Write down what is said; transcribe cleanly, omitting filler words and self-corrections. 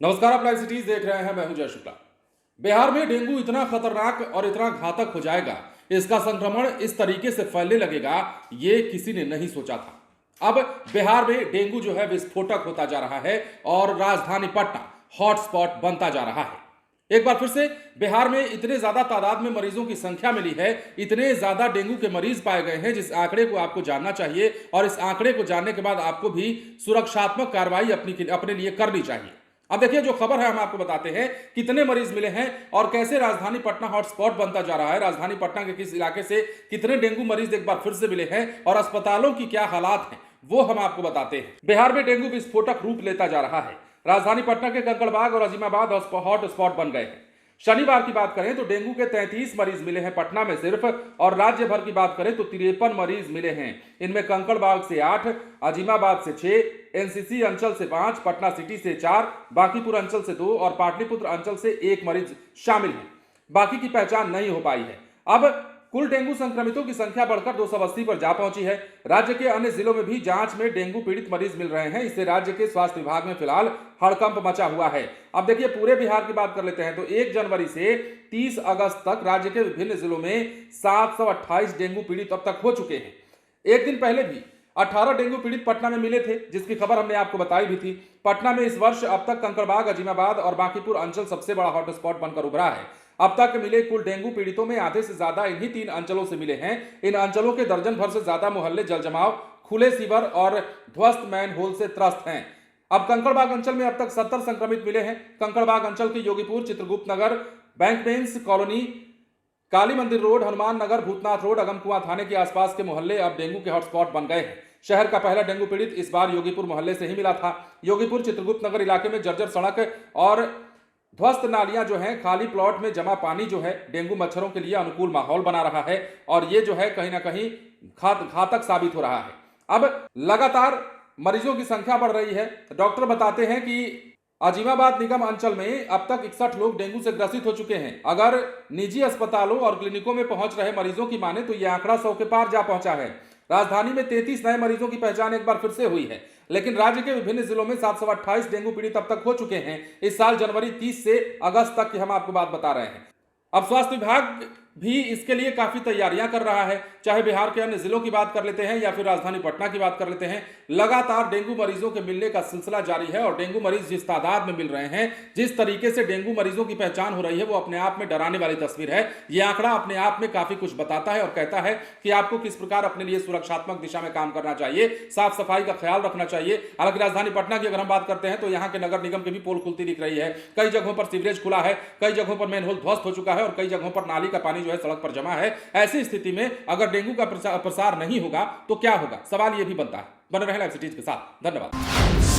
नमस्कार, आप live cities देख रहे हैं। मैं हूं जय शुक्ला। बिहार में डेंगू इतना खतरनाक और इतना घातक हो जाएगा, इसका संक्रमण इस तरीके से फैलने लगेगा, ये किसी ने नहीं सोचा था। अब बिहार में डेंगू जो है विस्फोटक होता जा रहा है और राजधानी पटना हॉटस्पॉट बनता जा रहा है। एक बार फिर से बिहार में इतने ज्यादा तादाद में मरीजों की संख्या मिली है, इतने ज्यादा डेंगू के मरीज पाए गए हैं, जिस आंकड़े को आपको जानना चाहिए और इस आंकड़े को जानने के बाद आपको भी सुरक्षात्मक कार्रवाई अपने लिए करनी चाहिए। अब देखिए, जो खबर है हम आपको बताते हैं कितने मरीज मिले हैं और कैसे राजधानी पटना हॉटस्पॉट बनता जा रहा है। राजधानी पटना के किस इलाके से कितने डेंगू मरीज एक बार फिर से मिले हैं और अस्पतालों की क्या हालात हैं, वो हम आपको बताते हैं। बिहार में डेंगू विस्फोटक रूप लेता जा रहा है। राजधानी पटना के कंकड़बाग और अजीमाबाद हॉटस्पॉट बन गए हैं। शनिवार की बात करें तो डेंगू के 33 मरीज मिले हैं पटना में सिर्फ, और राज्य भर की बात करें तो 53 मरीज मिले हैं। इनमें कंकड़बाग से 8, अजीमाबाद से 6, एनसीसी अंचल से 5, पटना सिटी से 4, बांकीपुर अंचल से 2 और पाटलिपुत्र अंचल से 1 मरीज शामिल हैं। बाकी की पहचान नहीं हो पाई है। अब कुल डेंगू संक्रमितों की संख्या बढ़कर 280 पर जा पहुंची है। राज्य के अन्य जिलों में भी जांच में डेंगू पीड़ित मरीज मिल रहे हैं। इससे राज्य के स्वास्थ्य विभाग में फिलहाल हड़कंप मचा हुआ है। अब देखिए, पूरे बिहार की बात कर लेते हैं तो 1 जनवरी से 30 अगस्त तक राज्य के विभिन्न जिलों में 728 डेंगू पीड़ित अब तक हो चुके हैं। एक दिन पहले भी 18 डेंगू पीड़ित पटना में मिले थे, जिसकी खबर हमने आपको बताई भी थी। पटना में इस वर्ष अब तक कंकड़बाग, अजीमाबाद और बांकीपुर अंचल सबसे बड़ा हॉटस्पॉट बनकर उभरा है। अब तक मिले कुल डेंगू पीड़ितों में आधे से ज्यादा इन्हीं 3 अंचलों से मिले हैं। इन अंचलों के दर्जन भर से ज्यादा मोहल्ले जलजमाव, खुले सीवर और ध्वस्त मैन होल से त्रस्त हैं। अब कंकड़बाग अंचल में अब तक 70 संक्रमित मिले हैं। कंकड़बाग अंचल के योगीपुर, चित्रगुप्त नगर, बैंकबेंस कॉलोनी, काली मंदिर रोड, हनुमान नगर, भूतनाथ रोड, अगमकुआं थाने के आसपास के मोहल्ले अब डेंगू के हॉटस्पॉट बन गए हैं। शहर का पहला डेंगू पीड़ित इस बार योगीपुर मोहल्ले से ही मिला था। योगीपुर चित्रगुप्त नगर इलाके में जर्जर सड़क और ध्वस्त नालियां जो हैं, खाली प्लॉट में जमा पानी जो है डेंगू मच्छरों के लिए अनुकूल माहौल बना रहा है और ये जो है कहीं ना कहीं घातक साबित हो रहा है। अब लगातार मरीजों की संख्या बढ़ रही है। डॉक्टर बताते हैं कि अजीमाबाद निगम अंचल में अब तक 61 लोग डेंगू से ग्रसित हो चुके हैं। अगर निजी अस्पतालों और क्लिनिकों में पहुंच रहे मरीजों की माने तो यह आंकड़ा 100 के पार जा पहुंचा है। राजधानी में 33 नए मरीजों की पहचान एक बार फिर से हुई है, लेकिन राज्य के विभिन्न जिलों में 728 डेंगू पीड़ित अब तक हो चुके हैं। इस साल जनवरी 30 से अगस्त तक की हम आपको बात बता रहे हैं। अब स्वास्थ्य विभाग भी इसके लिए काफी तैयारियां कर रहा है। चाहे बिहार के अन्य जिलों की बात कर लेते हैं या फिर राजधानी पटना की बात कर लेते हैं, लगातार डेंगू मरीजों के मिलने का सिलसिला जारी है और डेंगू मरीज जिस तादाद में मिल रहे हैं, जिस तरीके से डेंगू मरीजों की पहचान हो रही है, वो अपने आप में डराने वाली तस्वीर है। ये आंकड़ा अपने आप में काफी कुछ बताता है और कहता है कि आपको किस प्रकार अपने लिए सुरक्षात्मक दिशा में काम करना चाहिए, साफ सफाई का ख्याल रखना चाहिए। हालांकि राजधानी पटना की अगर हम बात करते हैं तो यहाँ के नगर निगम की भी पोल खुलती दिख रही है। कई जगहों पर सीवरेज खुला है, कई जगहों पर मेनहोल ध्वस्त हो चुका है और कई जगहों पर नाली का पानी जो है सड़क पर जमा है। ऐसी स्थिति में अगर डेंगू का प्रसार नहीं होगा तो क्या होगा, सवाल यह भी बनता है। बने रहें लाइव सिटीज के साथ। धन्यवाद।